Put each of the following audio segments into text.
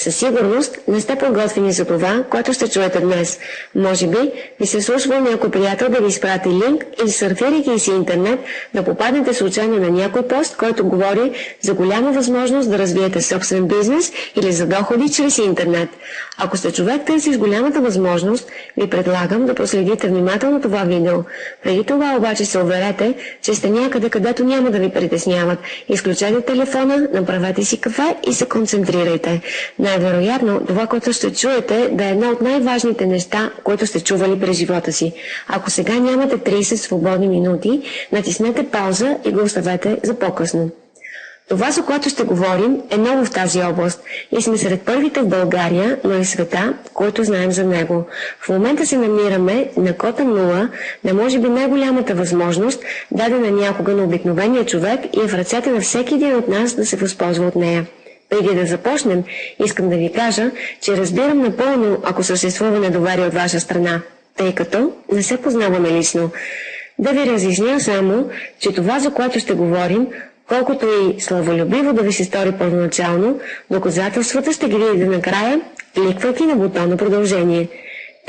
Със сигурност не сте подготвени за това, което ще чуете днес. Може би ви се слушва някой приятел да ви изпрати линк или сърфирайки си интернет да попаднете случайно на някой пост, който говори за голяма възможност да развиете собствен бизнес или за доходи чрез интернет. Ако сте човек търси с голямата възможност, ви предлагам да проследите внимателно това видео. Преди това обаче се уверете, че сте някъде, където няма да ви притесняват. Изключете телефона, направете си кафе и се концентрирайте. Най-вероятно, това, което ще чуете, да е едно от най-важните неща, които сте чували през живота си. Ако сега нямате 30 свободни минути, натиснете пауза и го оставете за по-късно. Това, за което ще говорим, е ново в тази област и сме сред първите в България, но и света, които знаем за него. В момента се намираме на кота 0, на може би най-голямата възможност, дадена някога на обикновения човек и е в ръцете на всеки един от нас да се възползва от нея. Преди да започнем, искам да ви кажа, че разбирам напълно, ако съществува недоверие от ваша страна, тъй като не се познаваме лично. Да ви разясня само, че това, за което ще говорим, колкото и славолюбиво да ви се стори първоначално, доказателствата ще ги видите накрая, кликвайки на бутона продължение.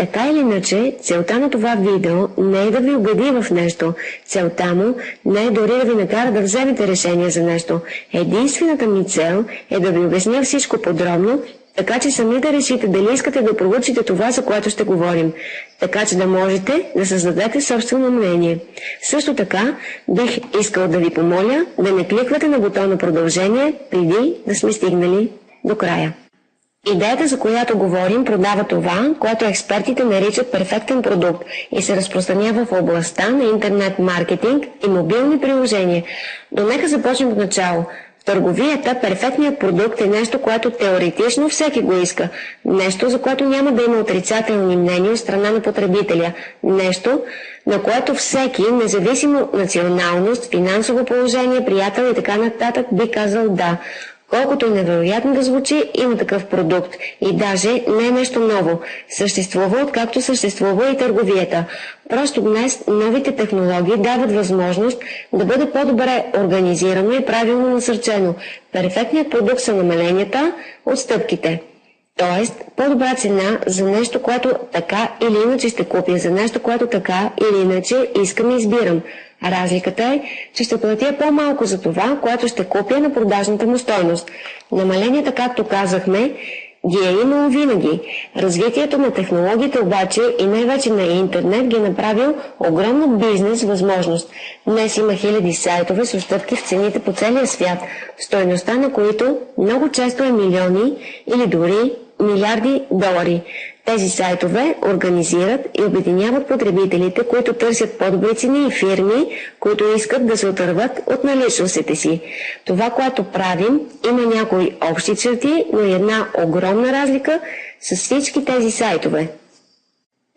Така или иначе, целта на това видео не е да ви убеди в нещо. Целта му не е дори да ви накара да вземете решение за нещо. Единствената ми цел е да ви обясня всичко подробно, така че сами да решите дали искате да проучите това, за което ще говорим, така че да можете да създадете собствено мнение. Също така, бих искал да ви помоля да не кликвате на бутона продължение, преди да сме стигнали до края. Идеята, за която говорим, продава това, което експертите наричат перфектен продукт и се разпространява в областта на интернет маркетинг и мобилни приложения. Но нека започнем от начало. В търговията перфектният продукт е нещо, което теоретично всеки го иска. Нещо, за което няма да има отрицателни мнения от страна на потребителя. Нещо, на което всеки, независимо от националност, финансово положение, приятел и така нататък, би казал да. Колкото е невероятно да звучи, има такъв продукт. И даже не е нещо ново. Съществува, откакто съществува и търговията. Просто днес новите технологии дават възможност да бъде по-добре организирано и правилно насърчено. Перфектният продукт са намаленията, отстъпките. Тоест, по-добра цена за нещо, което така или иначе ще купя, за нещо, което така или иначе искам и избирам. Разликата е, че ще платя по-малко за това, което ще купя на продажната му стойност. Намаленията, както казахме, ги е имало винаги. Развитието на технологиите обаче и най-вече на интернет ги е направил огромна бизнес възможност. Днес има хиляди сайтове с отстъпки в цените по целия свят, стойността на които много често е милиони или дори милиарди долари. Тези сайтове организират и обединяват потребителите, които търсят по-добри цени и фирми, които искат да се отърват от наличностите си. Това, което правим, има някои общи черти, но и една огромна разлика с всички тези сайтове.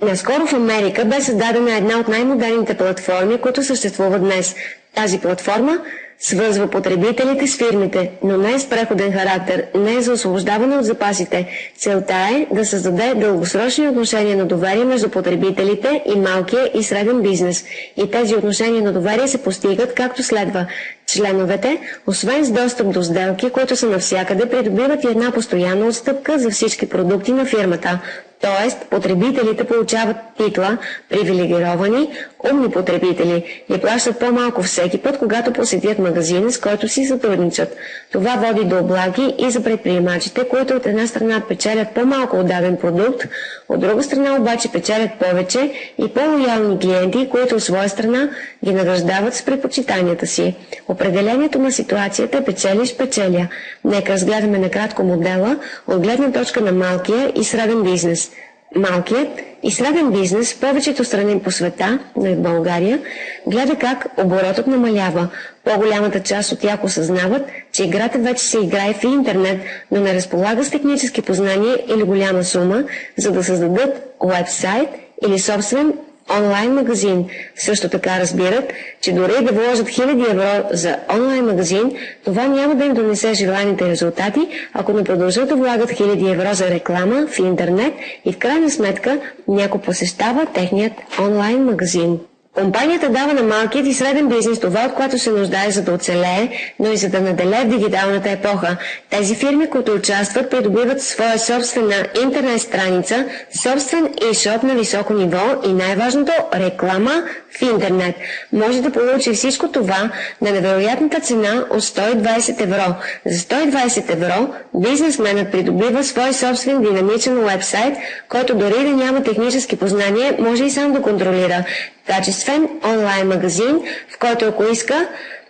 Наскоро в Америка бе създадена една от най-модерните платформи, които съществуват днес. Тази платформа свързва потребителите с фирмите, но не е с преходен характер, не е за освобождаване от запасите. Целта е да създаде дългосрочни отношения на доверие между потребителите и малкия и среден бизнес. И тези отношения на доверие се постигат както следва. Членовете, освен с достъп до сделки, които са навсякъде, придобиват и една постоянна отстъпка за всички продукти на фирмата. Тоест, потребителите получават титла привилегировани, умни потребители и плащат по-малко всеки път, когато посетят магазина, с който си сътрудничат. Това води до облаги и за предприемачите, които от една страна печелят по-малко от даден продукт, от друга страна обаче печелят повече и по-лоялни клиенти, които от своя страна ги награждават с предпочитанията си. Определението на ситуацията е печелиш-печеля. Нека разгледаме накратко модела от гледна точка на малкия и среден бизнес. Малкият и среден бизнес в повечето страни по света, но и в България, гледа как оборотът намалява. По-голямата част от тях осъзнават, че играта вече се играе в интернет, но не разполага с технически познания или голяма сума, за да създадат уебсайт или собствен онлайн магазин. Също така разбират, че дори да вложат 1000 евро за онлайн магазин, това няма да им донесе желаните резултати, ако не продължат да влагат 1000 евро за реклама в интернет и в крайна сметка някой посещава техният онлайн магазин. Компанията дава на малкият и среден бизнес това, от което се нуждае, за да оцелее, но и за да наделее в дигиталната епоха. Тези фирми, които участват, придобиват своя собствена интернет страница, собствен e-shop на високо ниво и най-важното – реклама в интернет. Може да получи всичко това на невероятната цена от 120 евро. За 120 евро бизнесменът придобива свой собствен динамичен уебсайт, който дори да няма технически познания, може и сам да контролира. Качествен онлайн магазин, в който ако иска,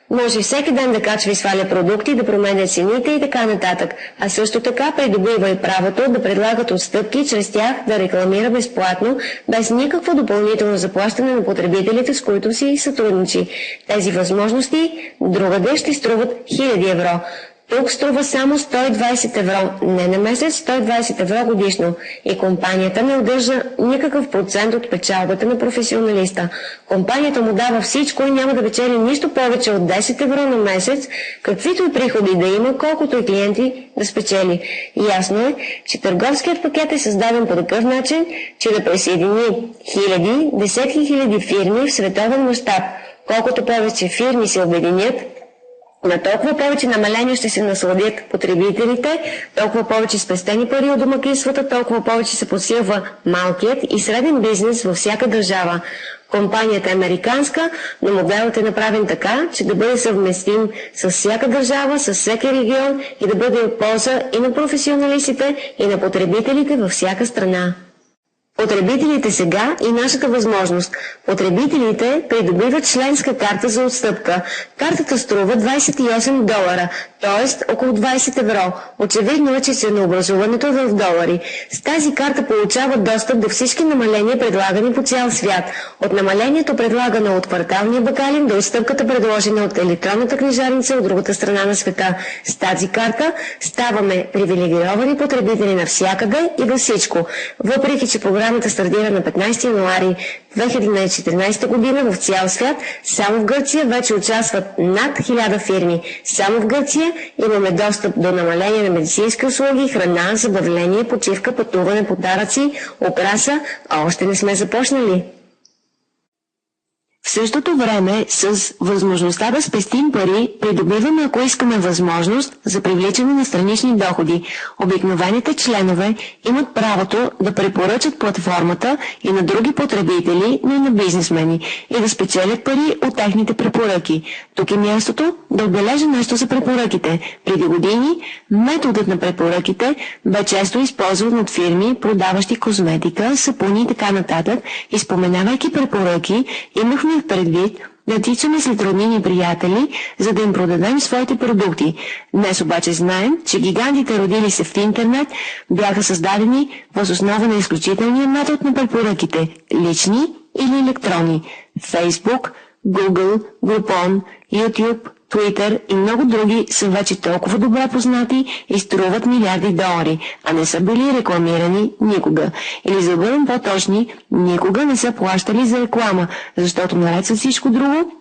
може всеки ден да качва и сваля продукти, да променя цените и така нататък. А също така придобива и правото да предлагат отстъпки, чрез тях да рекламира безплатно, без никакво допълнително заплащане на потребителите, с които си сътрудничи. Тези възможности другаде ще струват 1000 евро. Тук струва само 120 евро, не на месец, 120 евро годишно. И компанията не удържа никакъв процент от печалбата на професионалиста. Компанията му дава всичко и няма да печели нищо повече от 10 евро на месец, каквито и приходи да има, колкото и клиенти да спечели. Ясно е, че търговският пакет е създаден по такъв начин, че да присъедини хиляди, десетки хиляди фирми в световен мащаб. Колкото повече фирми се обединят, на толкова повече намаления ще се насладят потребителите, толкова повече спестени пари от домакинствата, толкова повече се подсилва малкият и среден бизнес във всяка държава. Компанията е американска, но моделът е направен така, че да бъде съвместим с всяка държава, с всеки регион и да бъде от полза и на професионалистите, и на потребителите във всяка страна. Потребителите сега и нашата възможност. Потребителите придобиват членска карта за отстъпка. Картата струва $28, т.е. около 20 евро. Очевидно е, че ценообразуването е в долари. С тази карта получават достъп до всички намаления, предлагани по цял свят. От намалението, предлагано от кварталния бакалин, до отстъпката, предложена от електронната книжарница от другата страна на света. С тази карта ставаме привилегировани потребители навсякъде и във всичко. Въпреки че програмата стартира на 15 януари 2014 година в цял свят, само в Гърция вече участват над 1000 фирми. Само в Гърция имаме достъп до намаление на медицински услуги, храна, забавление, почивка, пътуване, подаръци, украса, а още не сме започнали. В същото време, с възможността да спестим пари, придобиваме, ако искаме, възможност за привличане на странични доходи. Обикновените членове имат правото да препоръчат платформата и на други потребители, но и на бизнесмени, и да спечелят пари от техните препоръки. Тук е мястото да отбележа нещо за препоръките. Преди години методът на препоръките бе често използван от фирми, продаващи козметика, сапуни и така нататък, и споменавайки препоръки, имахме предвид да тичаме след роднини приятели, за да им продадем своите продукти. Днес обаче знаем, че гигантите, родили се в интернет, бяха създадени въз основа на изключителния метод на препоръките – лични или електронни. Facebook, Google, Groupon, YouTube, Twitter и много други са вече толкова добре познати и струват милиарди долари, а не са били рекламирани никога. Или за да бъдем по-точни, никога не са плащали за реклама, защото наред с всичко друго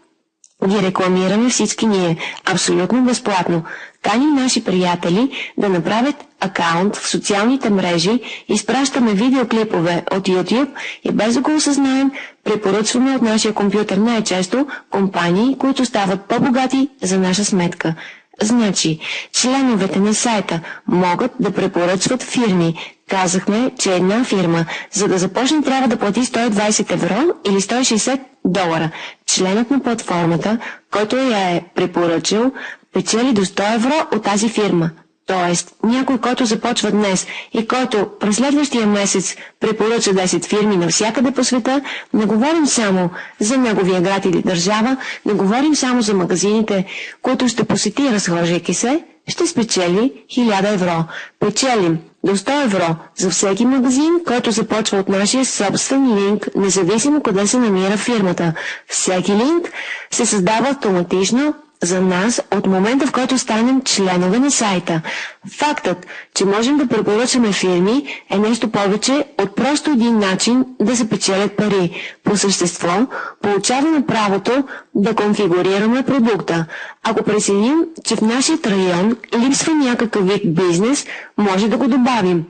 ги рекламираме всички ние, абсолютно безплатно. Каним наши приятели да направят акаунт в социалните мрежи, изпращаме видеоклипове от YouTube и без да го осъзнаем, препоръчваме от нашия компютър най-често компании, които стават по-богати за наша сметка. Значи, членовете на сайта могат да препоръчват фирми. Казахме, че една фирма, за да започне, трябва да плати 120 евро или $160. Членът на платформата, който я е препоръчал, печели до 100 евро от тази фирма. Тоест, някой, който започва днес и който през следващия месец препоръча 10 фирми навсякъде по света, не говорим само за неговия град или държава, не говорим само за магазините, които ще посети, разхождайки се, ще спечели 1000 евро. Печелим до 100 евро за всеки магазин, който започва от нашия собствен линк, независимо къде се намира фирмата. Всеки линк се създава автоматично за нас от момента, в който станем членове на сайта. Фактът, че можем да препоръчаме фирми, е нещо повече от просто един начин да се печелят пари. По същество, получаваме правото да конфигурираме продукта. Ако преценим, че в нашия район липсва някакъв вид бизнес, може да го добавим.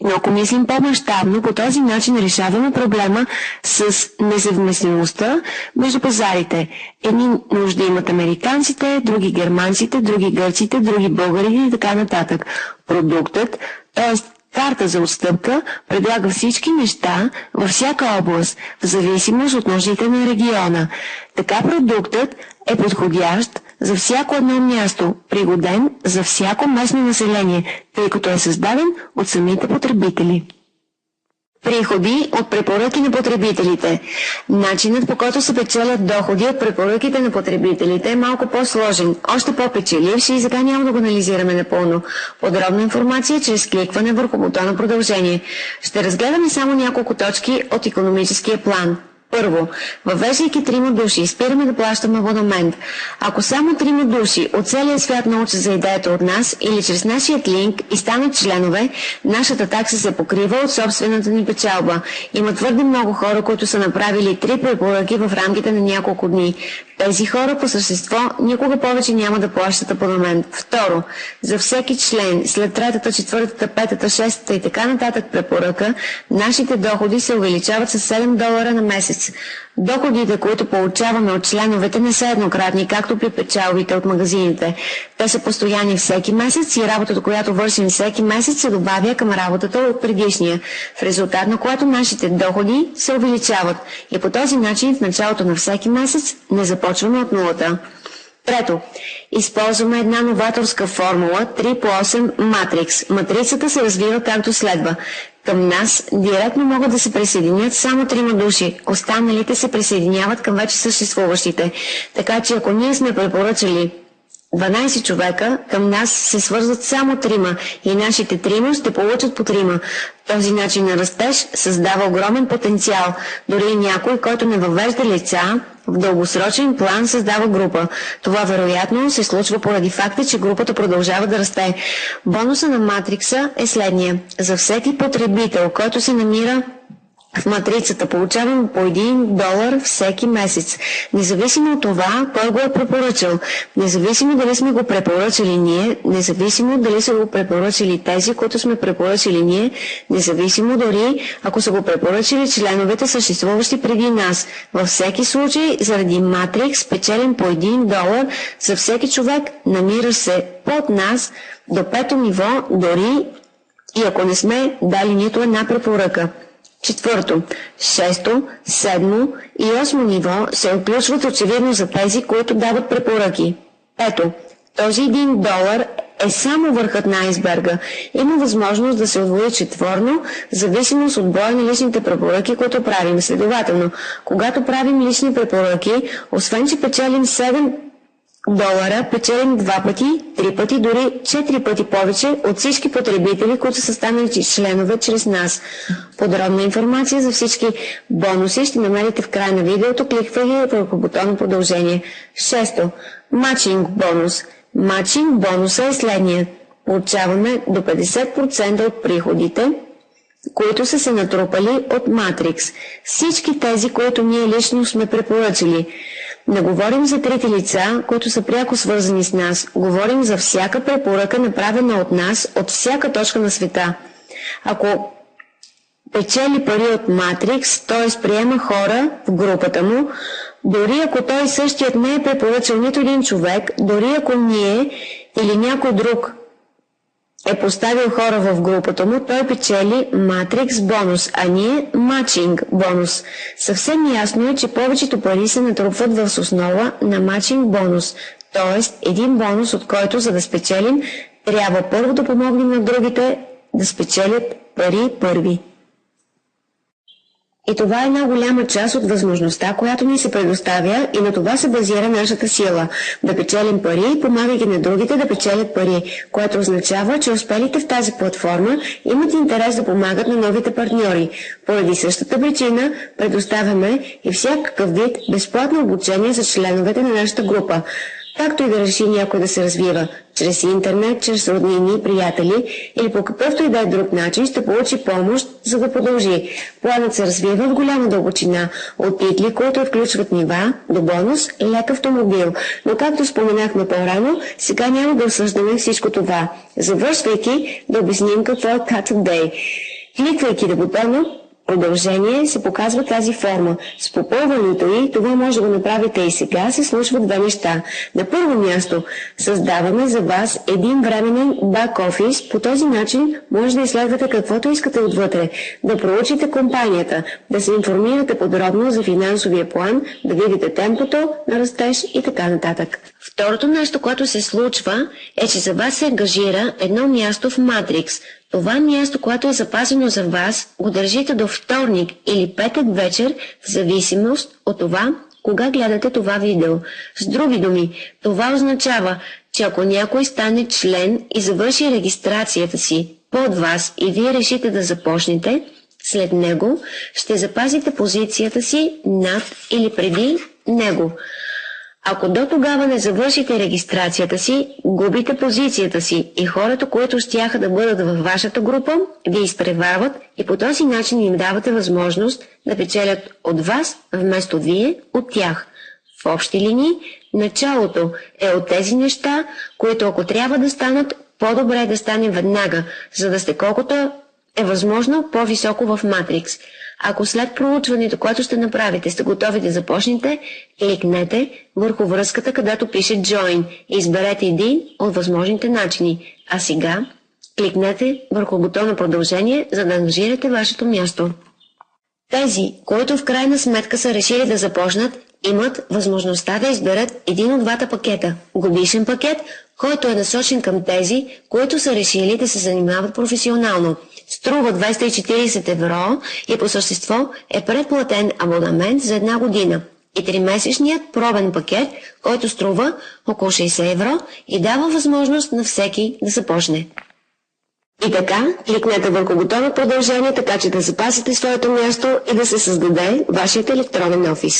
Но ако мислим по-мащабно, по този начин решаваме проблема с несъвместимостта между пазарите. Едни нужди имат американците, други германците, други гърците, други българите и така нататък. Продуктът, т.е. карта за отстъпка, предлага всички неща във всяка област, в зависимост от нуждите на региона. Така продуктът е подходящ за всяко едно място, пригоден за всяко местно население, тъй като е създаден от самите потребители. Приходи от препоръки на потребителите. Начинът, по който се печелят доходи от препоръките на потребителите, е малко по-сложен, още по-печеливш и сега няма да го анализираме напълно. Подробна информация чрез кликване върху бутона продължение. Ще разгледаме само няколко точки от икономическия план. Първо, въвеждайки 3 души, спираме да плащаме абонамент. Ако само 3 души от целия свят научат за идеята от нас или чрез нашият линк и станат членове, нашата такса се покрива от собствената ни печалба. Има твърде много хора, които са направили 3 препоръки в рамките на няколко дни. Тези хора по същество никога повече няма да плащат абонамент. Второ, за всеки член, след 3-та, 4-та, 5-та, 6-та и така нататък препоръка, нашите доходи се увеличават с $7 на месец. Доходите, които получаваме от членовете, не са еднократни, както при печалбите от магазините. Те са постоянни всеки месец и работата, която вършим всеки месец, се добавя към работата от предишния, в резултат на което нашите доходи се увеличават. И по този начин в началото на всеки месец не започваме от нулата. Трето, използваме една новаторска формула 3x8 матрикс. Матрицата се развива както следва. Към нас директно могат да се присъединят само 3 души, останалите се присъединяват към вече съществуващите. Така че ако ние сме препоръчали 12 човека, към нас се свързват само 3 и нашите 3 ще получат по 3. Този начин на растеж създава огромен потенциал. Дори някой, който не въвежда лица, в дългосрочен план създава група. Това вероятно се случва поради факта, че групата продължава да расте. Бонуса на матрикса е следния. За всеки потребител, който се намира в матрицата, получаваме по $1 всеки месец. Независимо от това, кой го е препоръчал, независимо дали сме го препоръчали ние, независимо дали са го препоръчали тези, които сме препоръчали ние, независимо дори ако са го препоръчали членовете, съществуващи преди нас. Във всеки случай, заради матрикс, печелим по $1 за всеки човек, намира се под нас до 5-то ниво, дори и ако не сме дали нито една препоръка. Четвърто, 6-то, 7-то и 8-то ниво се отключват очевидно за тези, които дават препоръки. Ето, този $1 е само върхът на айсберга. Има възможност да се удвои четворно, в зависимост от броя на личните препоръки, които правим. Следователно, когато правим лични препоръки, освен че печелим $7, печелим 2 пъти, 3 пъти, дори 4 пъти повече от всички потребители, които са станали членове чрез нас. Подробна информация за всички бонуси ще намерите в края на видеото, кликвайки върху бутона продължение. 6. Матчинг бонус. Матчинг бонуса е следният. Получаваме до 50% от приходите, които са се натрупали от матрикс. Всички тези, които ние лично сме препоръчали. Не говорим за трети лица, които са пряко свързани с нас. Говорим за всяка препоръка, направена от нас, от всяка точка на света. Ако печели пари от матрикс, т.е. приема хора в групата му, дори ако той същият не е препоръчал нито един човек, дори ако ние или някой друг е поставил хора в групата му, той печели матрикс бонус, а ние матчинг бонус. Съвсем ясно е, че повечето пари се натрупват в основа на матчинг бонус, т.е. един бонус, от който, за да спечелим, трябва първо да помогнем на другите да спечелят пари първи. И това е една голяма част от възможността, която ни се предоставя, и на това се базира нашата сила – да печелим пари, помагайки на другите да печелят пари, което означава, че успелите в тази платформа имат интерес да помагат на новите партньори. Поради същата причина предоставяме и всякакъв вид безплатно обучение за членовете на нашата група. Както и да реши някой да се развива чрез интернет, чрез роднини, приятели или по какъвто и да е друг начин, ще получи помощ, за да продължи. Планът се развива в голяма дълбочина, от титли, които включват нива, до бонус, лек автомобил. Но както споменахме по-рано, сега няма да осъждаме всичко това. Завършвайки, да обясним какво е Cut Day. Кликвайки на бутона продължение се показва тази форма. С попълването й, това може да го направите и сега, се случват две неща. На първо място, създаваме за вас един временен бак-офис. По този начин може да изследвате каквото искате отвътре, да проучите компанията, да се информирате подробно за финансовия план, да видите темпото на растеж и така нататък. Второто нещо, което се случва, е, че за вас се ангажира едно място в Matrix. Това място, което е запазено за вас, го държите до вторник или петък вечер, в зависимост от това, кога гледате това видео. С други думи, това означава, че ако някой стане член и завърши регистрацията си под вас и вие решите да започнете, след него ще запазите позицията си над или преди него. Ако до тогава не завършите регистрацията си, губите позицията си и хората, които щяха да бъдат във вашата група, ви изпреварват и по този начин им давате възможност да печелят от вас, вместо вие от тях. В общи линии, началото е от тези неща, които ако трябва да станат, по-добре е да стане веднага, за да сте колкото е възможно по-високо в Matrix. Ако след проучването, което ще направите, сте готови да започнете, кликнете върху връзката, където пише Join и изберете един от възможните начини. А сега кликнете върху бутона продължение, за да ангажирате вашето място. Тези, които в крайна сметка са решили да започнат, имат възможността да изберат един от двата пакета. Годишен пакет, който е насочен към тези, които са решили да се занимават професионално. Струва 240 евро и по същество е предплатен абонамент за една година. И 3-месечният пробен пакет, който струва около 60 евро и дава възможност на всеки да започне. И така, кликнете върху бутона продължение, така че да запасите своето място и да се създаде вашият електронен офис.